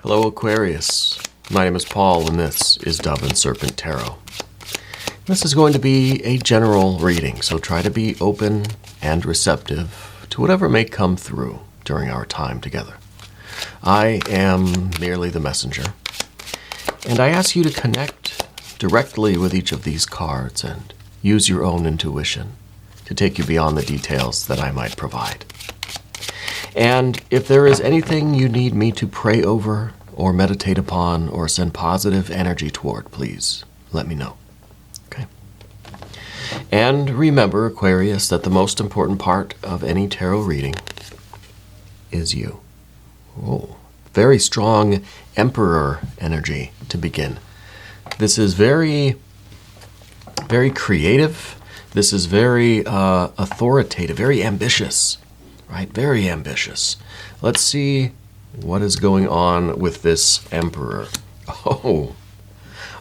Hello Aquarius, my name is Paul and this is Dove and Serpent Tarot. This is going to be a general reading, so try to be open and receptive to whatever may come through during our time together. I am merely the messenger, and I ask you to connect directly with each of these cards and use your own intuition to take you beyond the details that I might provide. And if there is anything you need me to pray over or meditate upon or send positive energy toward, please let me know. Okay. And remember, Aquarius, that the most important part of any tarot reading is you. Oh, very strong Emperor energy to begin. This is very, very creative. This is very authoritative, very ambitious. Right, very ambitious. Let's see what is going on with this Emperor. Oh,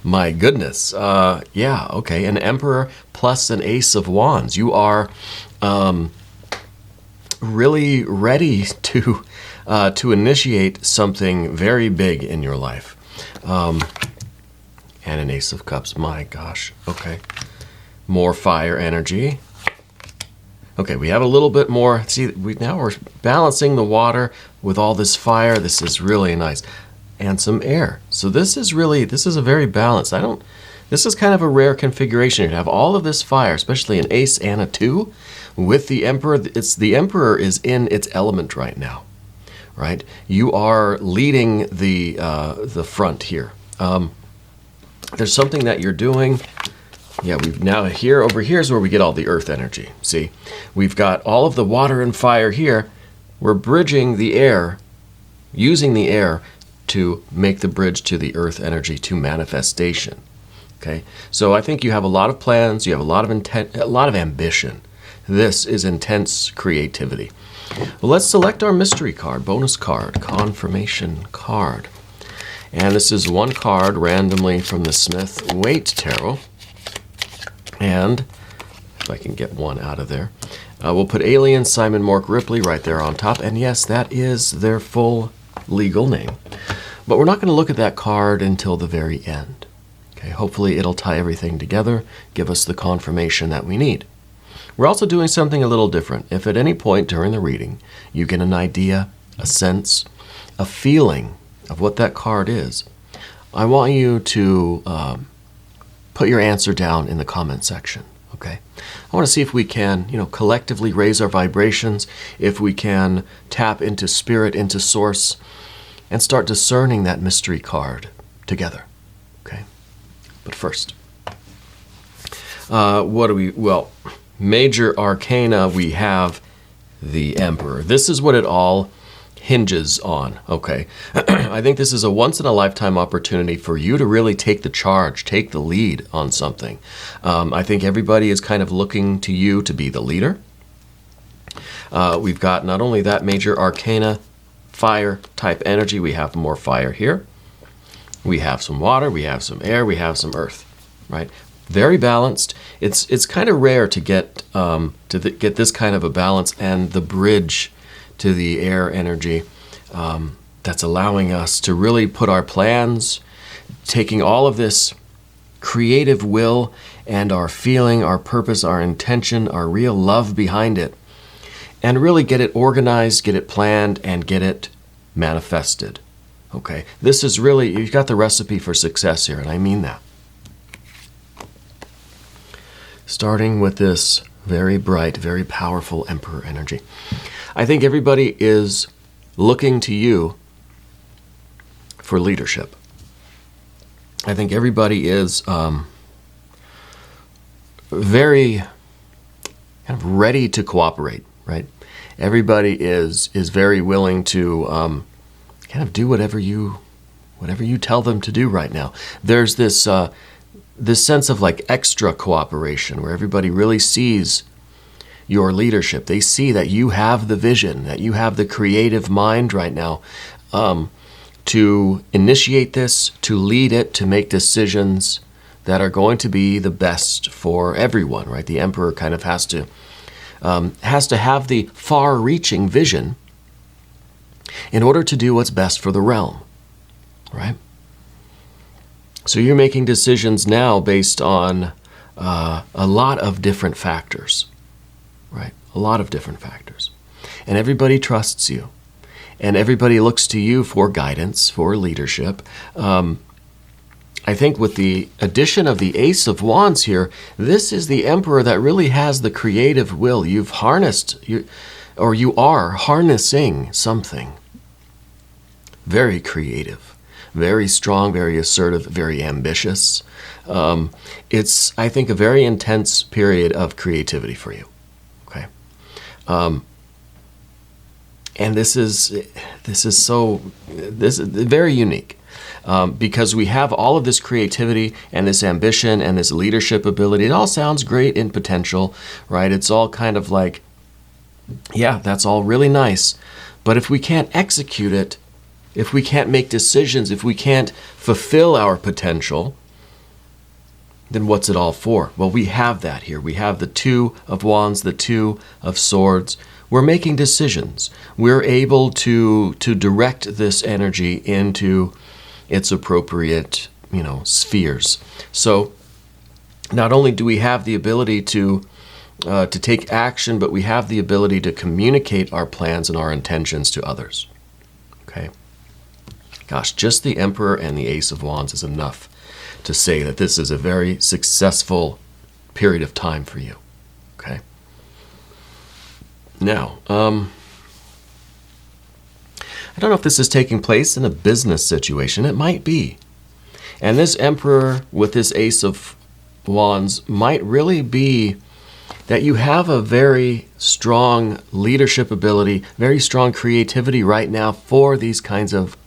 my goodness. Yeah, okay, an Emperor plus an Ace of Wands. You are really ready to initiate something very big in your life. And an Ace of Cups. My gosh. Okay. More fire energy. Okay, we have a little bit more. See, now we're balancing the water with all this fire. This is really nice. And some air. So this is a very balanced. This is kind of a rare configuration. You have all of this fire, especially an ace and a 2 with the Emperor. The Emperor is in its element right now, right? You are leading the front here. There's something that you're doing. Yeah, we've now over here is where we get all the earth energy. See, we've got all of the water and fire here. We're bridging the air, using the air to make the bridge to the earth energy to manifestation. Okay, so I think you have a lot of plans. You have a lot of intent, a lot of ambition. This is intense creativity. Well, let's select our mystery card, bonus card, confirmation card. And this is one card randomly from the Smith-Waite Tarot. And if I can get one out of there, we'll put Alien Simon Mork Ripley right there on top. And yes, that is their full legal name. But we're not going to look at that card until the very end. Okay, hopefully it'll tie everything together, give us the confirmation that we need. We're also doing something a little different. If at any point during the reading you get an idea, a sense, a feeling of what that card is, I want you to put your answer down in the comment section, okay? I want to see if we can, collectively raise our vibrations, if we can tap into spirit, into source, and start discerning that mystery card together, okay? But first, major arcana, we have the Emperor. This is what it all hinges on, okay? I think this is a once-in-a-lifetime opportunity for you to really take the charge, take the lead on something. I think everybody is kind of looking to you to be the leader. We've got not only that major arcana, fire type energy, we have more fire here. We have some water, we have some air, we have some earth, right? Very balanced. It's kind of rare to get get this kind of a balance and the bridge to the air energy that's allowing us to really put our plans, taking all of this creative will and our feeling, our purpose, our intention, our real love behind it, and really get it organized, get it planned, and get it manifested. Okay, this is really, you've got the recipe for success here, and I mean that. Starting with this very bright, very powerful Emperor energy. I think everybody is looking to you for leadership. I think everybody is very kind of ready to cooperate, right? Everybody is very willing to kind of do whatever you tell them to do right now. There's this sense of like extra cooperation where everybody really sees your leadership. They see that you have the vision, that you have the creative mind right now to initiate this, to lead it, to make decisions that are going to be the best for everyone, right? The Emperor kind of has to have the far-reaching vision in order to do what's best for the realm. right? So you're making decisions now based on a lot of different factors, right? A lot of different factors. And everybody trusts you. And everybody looks to you for guidance, for leadership. I think with the addition of the Ace of Wands here, this is the Emperor that really has the creative will. You've harnessed, you are harnessing something very creative, very strong, very assertive, very ambitious. It's, I think, a very intense period of creativity for you. Okay, and this is very unique. Because we have all of this creativity and this ambition and this leadership ability. It all sounds great in potential, right? It's all kind of like, yeah, that's all really nice. But if we can't execute it, if we can't make decisions, if we can't fulfill our potential, then what's it all for? Well, we have that here. We have the Two of Wands, the Two of Swords. We're making decisions. We're able to direct this energy into its appropriate, spheres. So not only do we have the ability to take action, but we have the ability to communicate our plans and our intentions to others. Okay? Gosh, just the Emperor and the Ace of Wands is enough to say that this is a very successful period of time for you. Okay? Now, I don't know if this is taking place in a business situation. It might be. And this Emperor with this Ace of Wands might really be that you have a very strong leadership ability, very strong creativity right now for these kinds of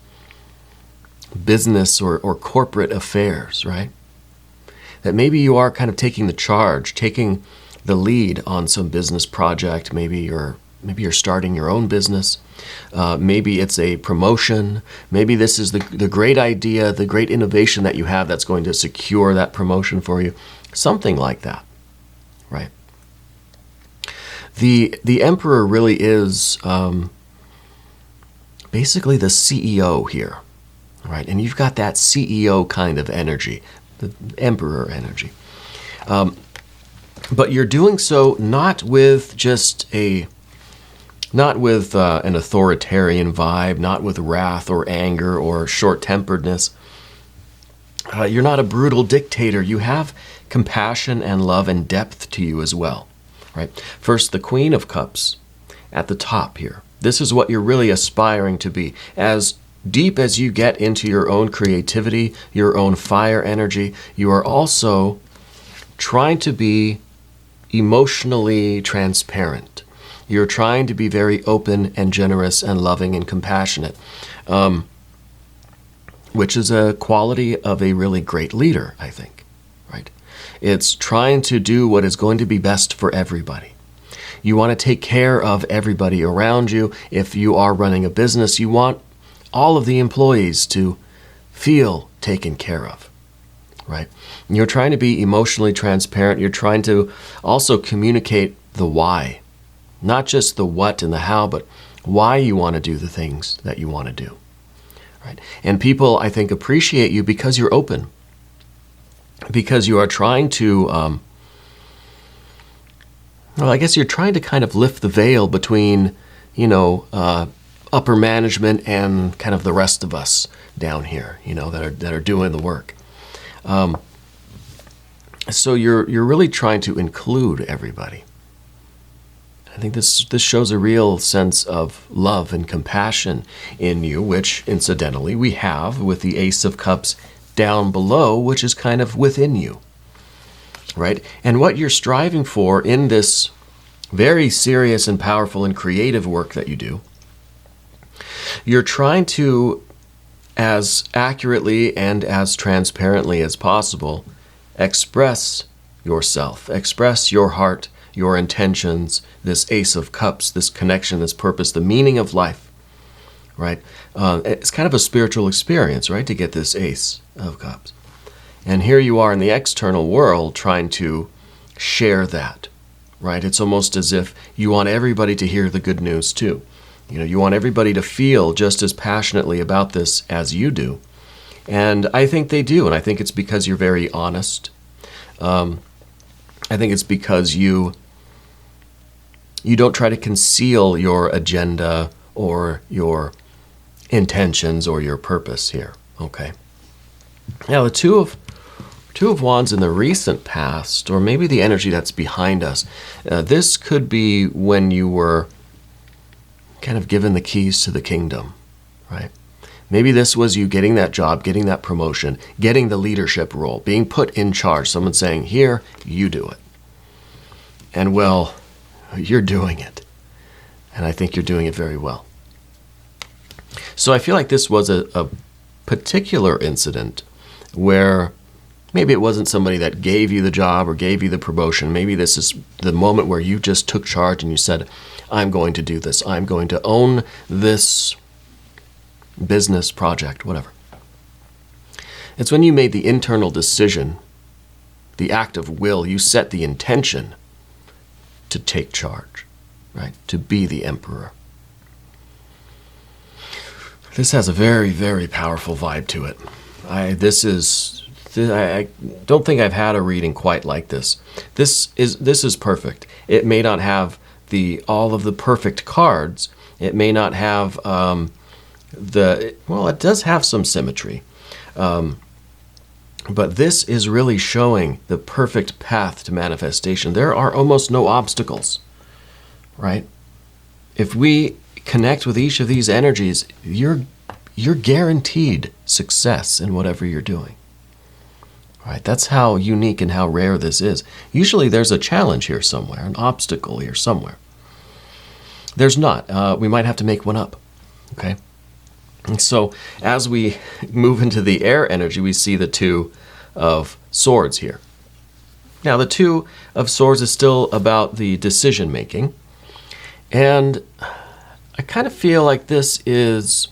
business or corporate affairs, right? That maybe you are kind of taking the charge, taking the lead on some business project. Maybe you're starting your own business. Maybe it's a promotion. Maybe this is the great idea, the great innovation that you have that's going to secure that promotion for you. Something like that, right? The Emperor really is basically the CEO here, right? And you've got that CEO kind of energy, the Emperor energy. But you're doing so not with an authoritarian vibe, not with wrath or anger or short-temperedness. You're not a brutal dictator. You have compassion and love and depth to you as well, right? First, the Queen of Cups at the top here. This is what you're really aspiring to be. As deep as you get into your own creativity, your own fire energy, you are also trying to be emotionally transparent. You're trying to be very open and generous and loving and compassionate, which is a quality of a really great leader, I think, right? It's trying to do what is going to be best for everybody. You want to take care of everybody around you. If you are running a business, you want all of the employees to feel taken care of, right? And you're trying to be emotionally transparent. You're trying to also communicate the why. Not just the what and the how, but why you want to do the things that you want to do. Right? And people, I think, appreciate you because you're open. Because you are trying to, I guess you're trying to kind of lift the veil between, upper management and kind of the rest of us down here, that are doing the work. So you're really trying to include everybody. I think this shows a real sense of love and compassion in you, which, incidentally, we have with the Ace of Cups down below, which is kind of within you, right? And what you're striving for in this very serious and powerful and creative work that you do, you're trying to, as accurately and as transparently as possible, express yourself, express your heart, your intentions, this Ace of Cups, this connection, this purpose, the meaning of life, right? It's kind of a spiritual experience, right, to get this Ace of Cups. And here you are in the external world trying to share that, right? It's almost as if you want everybody to hear the good news too. You want everybody to feel just as passionately about this as you do. And I think they do, and I think it's because you're very honest. I think it's because you don't try to conceal your agenda or your intentions or your purpose here, okay? Now, the Two of Wands in the recent past, or maybe the energy that's behind us, this could be when you were kind of given the keys to the kingdom, right? Maybe this was you getting that job, getting that promotion, getting the leadership role, being put in charge, someone saying, here, you do it. And well, you're doing it. And I think you're doing it very well. So I feel like this was a particular incident where maybe it wasn't somebody that gave you the job or gave you the promotion. Maybe this is the moment where you just took charge and you said, I'm going to do this. I'm going to own this business project, whatever. It's when you made the internal decision, the act of will, you set the intention to take charge, right? To be the emperor. This has a very, very powerful vibe to it. I don't think I've had a reading quite like this. This is perfect. It may not have all of the perfect cards. It may not have it does have some symmetry. But this is really showing the perfect path to manifestation. There are almost no obstacles, right? If we connect with each of these energies, you're guaranteed success in whatever you're doing. Right? That's how unique and how rare this is. Usually there's a challenge here somewhere, an obstacle here somewhere. There's not. We might have to make one up. Okay? And so as we move into the air energy, we see the Two of Swords here. Now, the Two of Swords is still about the decision making. And I kind of feel like this is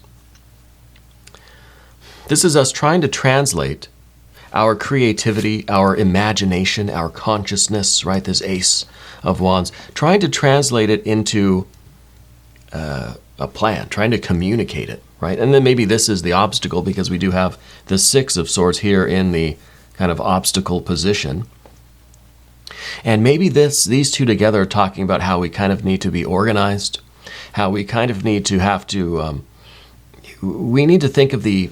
us trying to translate our creativity, our imagination, our consciousness, right? This Ace of Wands, trying to translate it into a plan, trying to communicate it, right? And then maybe this is the obstacle because we do have the Six of Swords here in the kind of obstacle position. And maybe these two together are talking about how we kind of need to be organized, how we kind of need to we need to think of the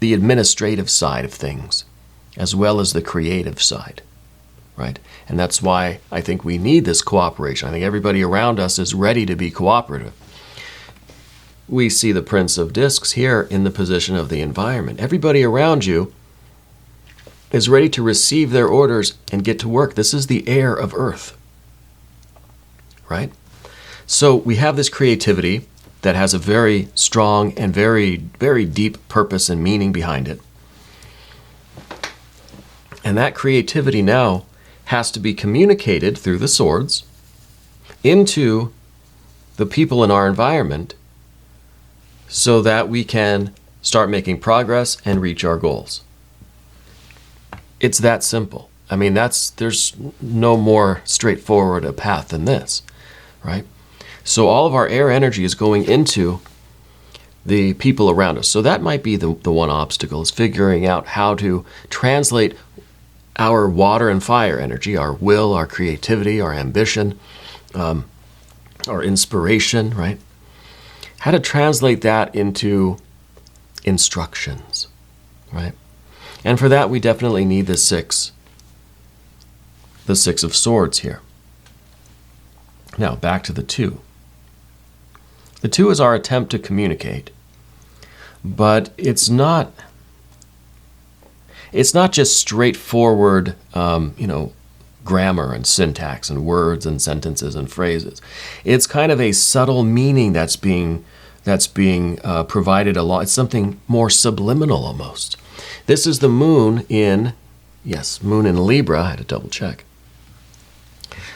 administrative side of things as well as the creative side, right? And that's why I think we need this cooperation. I think everybody around us is ready to be cooperative. We see the Prince of Discs here in the position of the environment. Everybody around you is ready to receive their orders and get to work. This is the air of Earth, right? So we have this creativity that has a very strong and very, very deep purpose and meaning behind it. And that creativity now has to be communicated through the swords into the people in our environment so that we can start making progress and reach our goals. It's that simple. I mean, there's no more straightforward a path than this, right? So all of our air energy is going into the people around us. So that might be the one obstacle, is figuring out how to translate our water and fire energy, our will, our creativity, our ambition, our inspiration, right? How to translate that into instructions, right? And for that, we definitely need the Six of Swords here. Now, back to the Two. The Two is our attempt to communicate, but it's not just straightforward, grammar and syntax and words and sentences and phrases. It's kind of a subtle meaning that's being provided along. It's something more subliminal almost. This is the moon in Libra. I had to double check.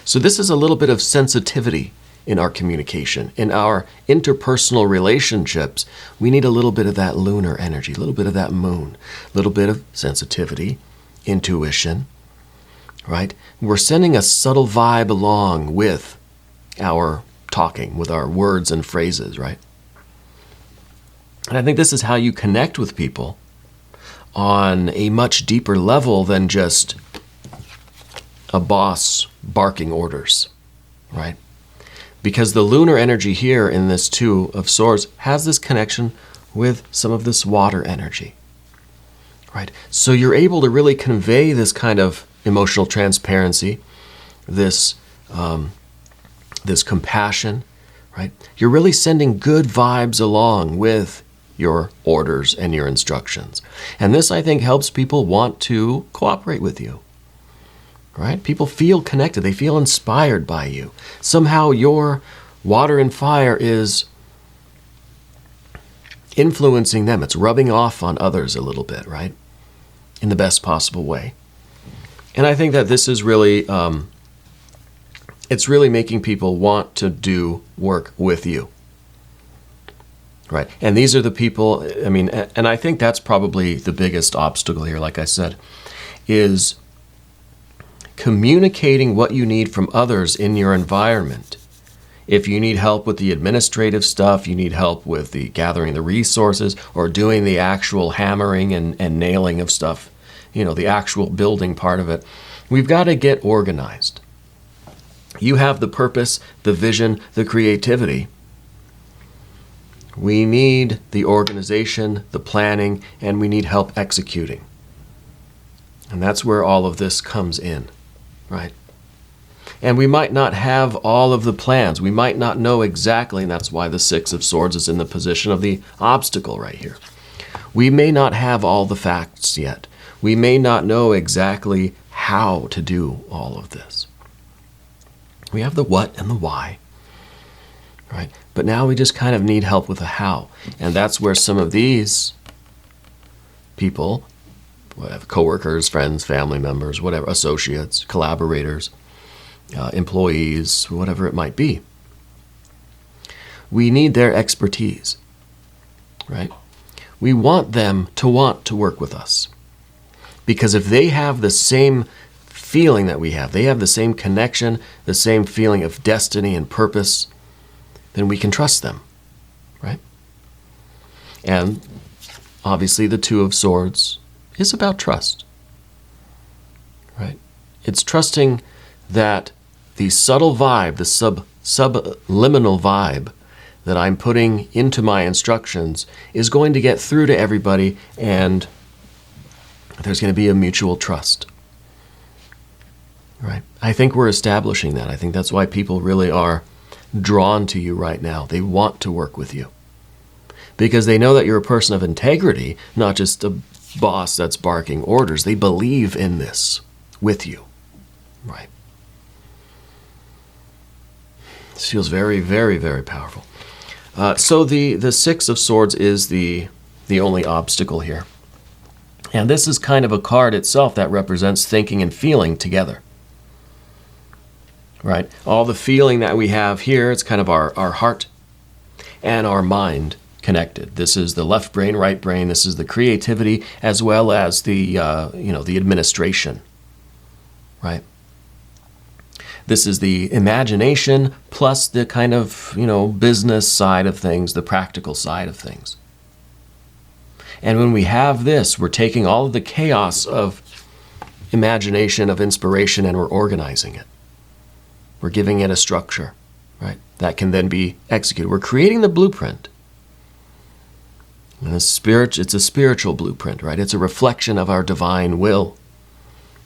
So this is a little bit of sensitivity in our communication, in our interpersonal relationships. We need a little bit of that lunar energy, a little bit of that moon, a little bit of sensitivity, intuition, right? We're sending a subtle vibe along with our talking, with our words and phrases, right? And I think this is how you connect with people on a much deeper level than just a boss barking orders, right? Because the lunar energy here in this Two of Swords has this connection with some of this water energy, right? So you're able to really convey this kind of emotional transparency, this compassion, right? You're really sending good vibes along with your orders and your instructions. And this, I think, helps people want to cooperate with you, right? People feel connected. They feel inspired by you. Somehow your water and fire is influencing them. It's rubbing off on others a little bit, right? In the best possible way. And I think that this is really, it's really making people want to do work with you. Right. And these are the people, I mean, and I think that's probably the biggest obstacle here, like I said, is communicating what you need from others in your environment. If you need help with the administrative stuff, you need help with the gathering the resources or doing the actual hammering and nailing of stuff, you know, the actual building part of it, we've got to get organized. You have the purpose, the vision, the creativity. We need the organization, the planning, and we need help executing. And that's where all of this comes in, right? And we might not have all of the plans. We might not know exactly, and that's why the Six of Swords is in the position of the obstacle right here. We may not have all the facts yet. We may not know exactly how to do all of this. We have the what and the why, right? But now we just kind of need help with the how. And that's where some of these people, coworkers, friends, family members, whatever, associates, collaborators, employees, whatever it might be, we need their expertise, right? We want them to want to work with us. Because if they have the same feeling that we have, they have the same connection, the same feeling of destiny and purpose, then we can trust them, right? And obviously the Two of Swords is about trust, right? It's trusting that the subtle vibe, the subliminal vibe that I'm putting into my instructions is going to get through to everybody, and there's going to be a mutual trust, right? I think we're establishing that. I think that's why people really are drawn to you right now. They want to work with you because they know that you're a person of integrity, not just a boss that's barking orders. They believe in this with you, right? This feels very, very, very powerful. So the Six of Swords is the only obstacle here. And this is kind of a card itself that represents thinking and feeling together. Right? All the feeling that we have here, it's kind of our heart and our mind connected. This is the left brain, right brain. This is the creativity as well as the the administration. Right? This is the imagination plus the kind of, business side of things, the practical side of things. And when we have this, we're taking all of the chaos of imagination, of inspiration, and we're organizing it. We're giving it a structure, right? That can then be executed. We're creating the blueprint. And it's a spiritual blueprint, right? It's a reflection of our divine will,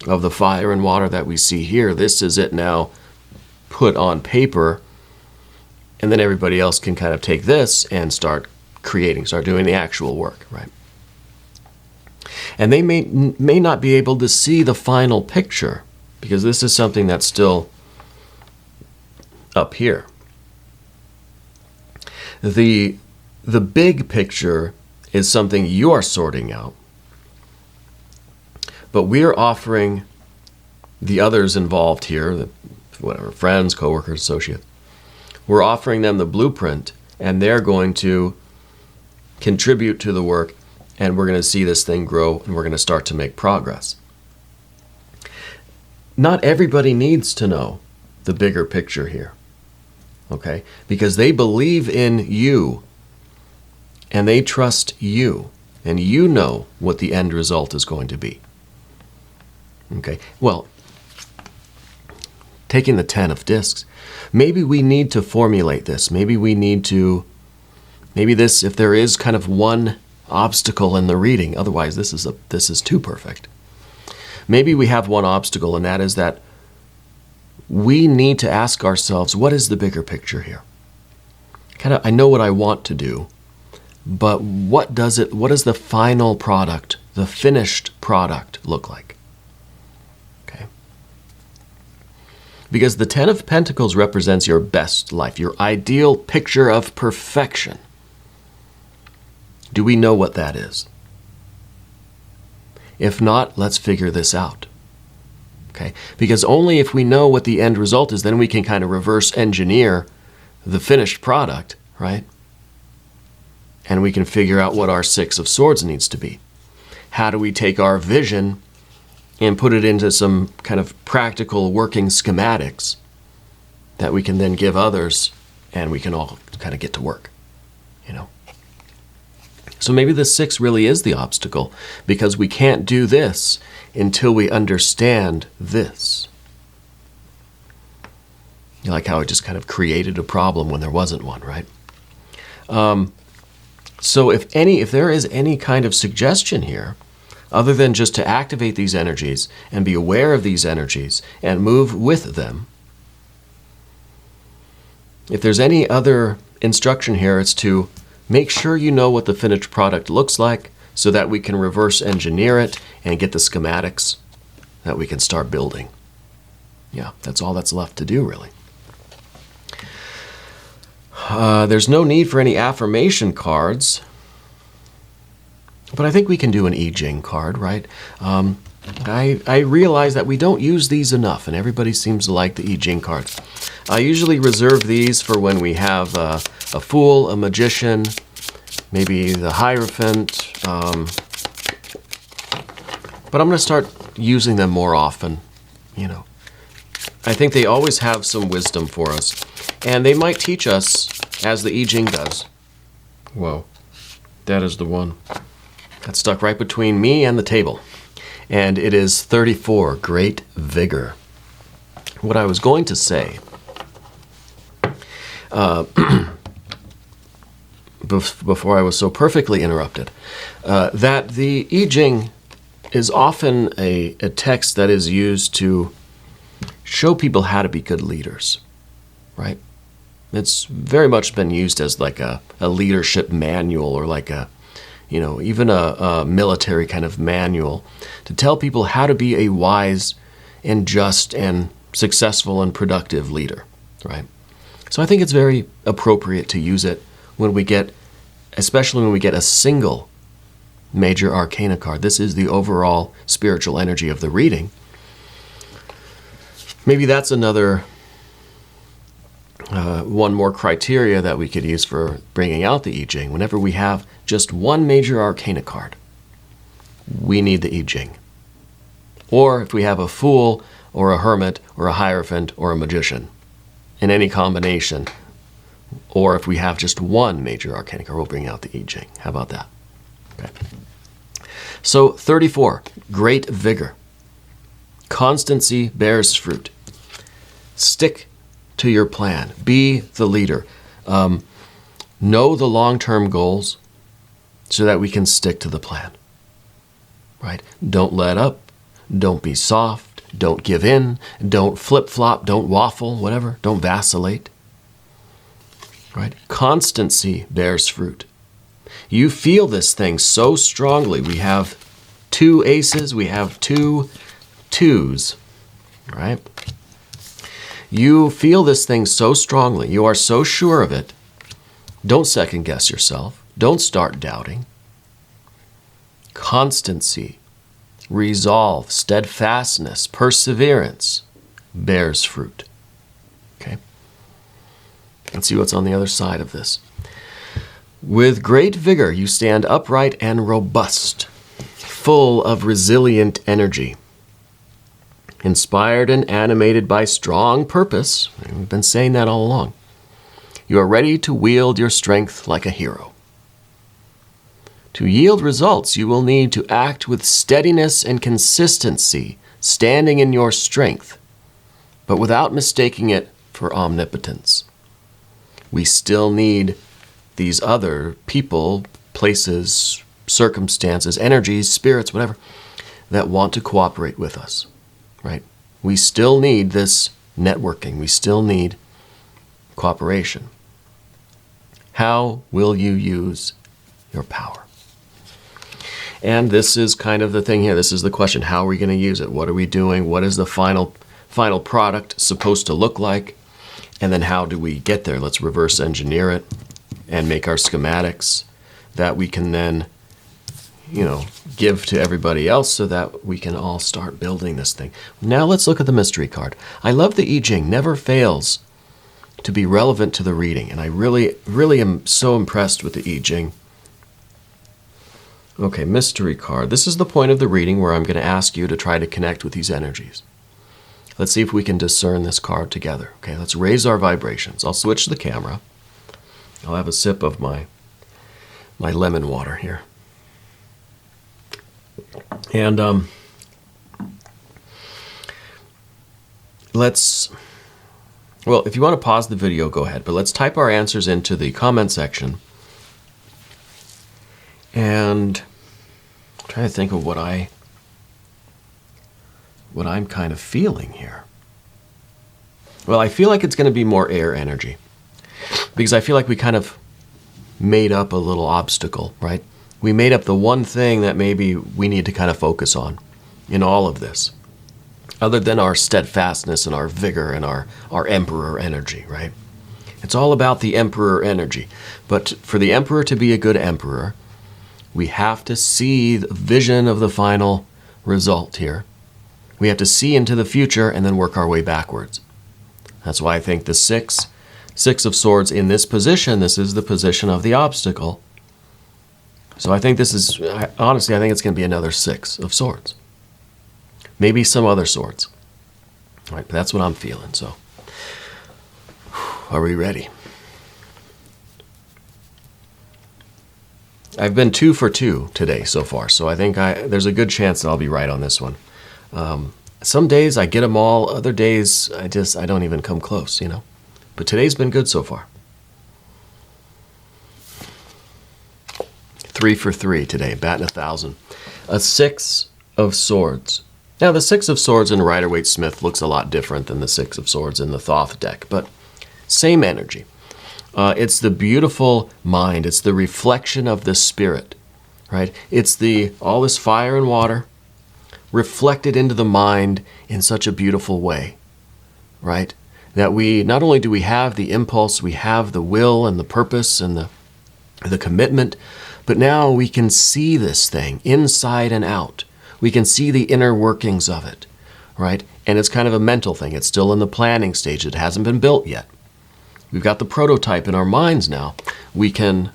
of the fire and water that we see here. This is it now put on paper, and then everybody else can kind of take this and start doing the actual work, right? And they may not be able to see the final picture because this is something that's still up here. The big picture is something you are sorting out, but we're offering the others involved here, friends, coworkers, associates, we're offering them the blueprint, and they're going to contribute to the work, and we're going to see this thing grow, and we're going to start to make progress. Not everybody needs to know the bigger picture here, okay? Because they believe in you, and they trust you, and you know what the end result is going to be. Okay, well, taking the 10 of discs, maybe we need to formulate this. Maybe this, if there is kind of one obstacle in the reading, otherwise this is too perfect. Maybe we have one obstacle, and that is that we need to ask ourselves, what is the bigger picture here? I know what I want to do, but what does the final product, the finished product, look like? Okay. Because the 10 of Pentacles represents your best life, your ideal picture of perfection. Do we know what that is? If not, let's figure this out. Okay? Because only if we know what the end result is, then we can kind of reverse engineer the finished product, right? And we can figure out what our 6 of Swords needs to be. How do we take our vision and put it into some kind of practical working schematics that we can then give others, and we can all kind of get to work, you know? So maybe the 6 really is the obstacle, because we can't do this until we understand this. You like how it just kind of created a problem when there wasn't one, right? So if there is any kind of suggestion here, other than just to activate these energies and be aware of these energies and move with them, if there's any other instruction here, it's to make sure you know what the finished product looks like so that we can reverse engineer it and get the schematics that we can start building. Yeah, that's all that's left to do, really. There's no need for any affirmation cards, but I think we can do an Jing card, right? I realize that we don't use these enough, and everybody seems to like the Jing cards. I usually reserve these for when we have a Fool, a Magician, maybe the Hierophant, but I'm going to start using them more often, you know. I think they always have some wisdom for us, and they might teach us, as the Jing does. Whoa, that is the one that stuck right between me and the table, and it is 34, Great Vigor. What I was going to say, before I was so perfectly interrupted, that the Jing is often a text that is used to show people how to be good leaders, right? It's very much been used as like a leadership manual, or like even a military kind of manual to tell people how to be a wise and just and successful and productive leader, right? So I think it's very appropriate to use it especially when we get a single major arcana card. This is the overall spiritual energy of the reading. Maybe that's another one more criteria that we could use for bringing out the Jing. Whenever we have just one major arcana card, we need the Jing. Or if we have a Fool or a Hermit or a Hierophant or a Magician in any combination, or if we have just one major arcana card, we'll bring out the Jing. How about that? Okay. So 34, Great Vigor. Constancy bears fruit. Stick to your plan. Be the leader. Know the long-term goals so that we can stick to the plan. Right? Don't let up. Don't be soft. Don't give in. Don't flip-flop. Don't waffle. Whatever. Don't vacillate. Right? Constancy bears fruit. You feel this thing so strongly. We have 2 aces. We have 2 twos. Right? You feel this thing so strongly. You are so sure of it. Don't second guess yourself. Don't start doubting. Constancy, resolve, steadfastness, perseverance bears fruit. Okay? Let's see what's on the other side of this. With great vigor, you stand upright and robust, full of resilient energy. Inspired and animated by strong purpose, we've been saying that all along, you are ready to wield your strength like a hero. To yield results, you will need to act with steadiness and consistency, standing in your strength, but without mistaking it for omnipotence. We still need these other people, places, circumstances, energies, spirits, whatever, that want to cooperate with us, right? We still need this networking. We still need cooperation. How will you use your power? And this is kind of the thing here. This is the question. How are we going to use it? What are we doing? What is the final product supposed to look like? And then how do we get there? Let's reverse engineer it and make our schematics that we can then, give to everybody else so that we can all start building this thing. Now let's look at the mystery card. I love the I Ching. Never fails to be relevant to the reading. And I really, really am so impressed with the I Ching. Okay, mystery card. This is the point of the reading where I'm going to ask you to try to connect with these energies. Let's see if we can discern this card together. Okay, let's raise our vibrations. I'll switch the camera. I'll have a sip of my lemon water here. And if you want to pause the video, go ahead. But let's type our answers into the comment section. And I'm trying to think of what I'm kind of feeling here. Well, I feel like it's going to be more air energy. Because I feel like we kind of made up a little obstacle, right? We made up the one thing that maybe we need to kind of focus on in all of this. Other than our steadfastness and our vigor and our emperor energy, right? It's all about the emperor energy. But for the emperor to be a good emperor, we have to see the vision of the final result here. We have to see into the future and then work our way backwards. That's why I think the Six of Swords in this position, this is the position of the obstacle. So I think honestly, I think it's going to be another Six of Swords. Maybe some other swords. All right, but that's what I'm feeling, so. Are we ready? I've been 2 for 2 today so far, so I think there's a good chance that I'll be right on this one. Some days I get them all, other days I don't even come close, But today's been good so far. 3 for 3 today, batting 1,000. A 6 of Swords. Now the 6 of Swords in Rider-Waite-Smith looks a lot different than the 6 of Swords in the Thoth deck, but same energy. It's the beautiful mind. It's the reflection of the spirit, right? It's all this fire and water reflected into the mind in such a beautiful way, right? That not only do we have the impulse, we have the will and the purpose and the commitment, but now we can see this thing inside and out. We can see the inner workings of it, right? And it's kind of a mental thing. It's still in the planning stage. It hasn't been built yet. We've got the prototype in our minds now. We can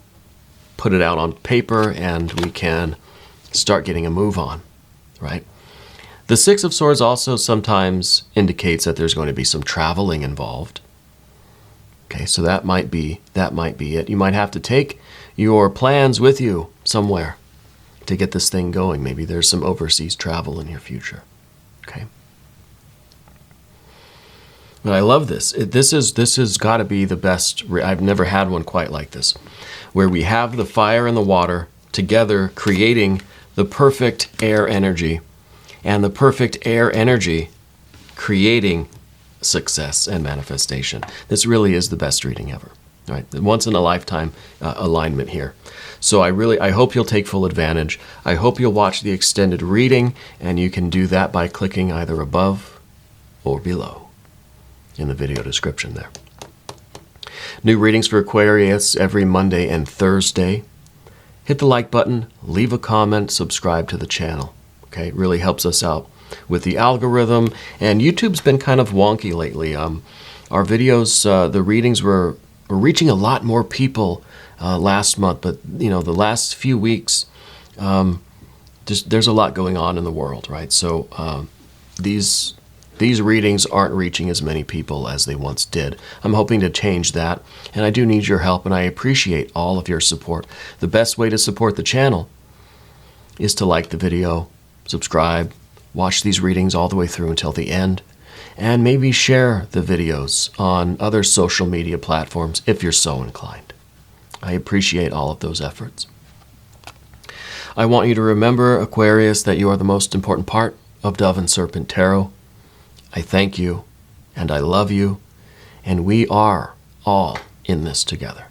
put it out on paper and we can start getting a move on, right? The 6 of Swords also sometimes indicates that there's going to be some traveling involved. Okay, so that might be it. You might have to take your plans with you somewhere to get this thing going. Maybe there's some overseas travel in your future. Okay. But I love this. This has got to be the best. I've never had one quite like this, where we have the fire and the water together creating the perfect air energy, and the perfect air energy creating success and manifestation. This really is the best reading ever. Right? Once in a lifetime alignment here. So I hope you'll take full advantage. I hope you'll watch the extended reading, and you can do that by clicking either above or below in the video description there. New readings for Aquarius every Monday and Thursday. Hit the like button, leave a comment, subscribe to the channel. Okay, it really helps us out with the algorithm. And YouTube's been kind of wonky lately. Our videos, the readings were reaching a lot more people last month, but the last few weeks, there's a lot going on in the world, right? So these These readings aren't reaching as many people as they once did. I'm hoping to change that, and I do need your help, and I appreciate all of your support. The best way to support the channel is to like the video, subscribe, watch these readings all the way through until the end, and maybe share the videos on other social media platforms if you're so inclined. I appreciate all of those efforts. I want you to remember, Aquarius, that you are the most important part of Dove and Serpent Tarot. I thank you, and I love you, and we are all in this together.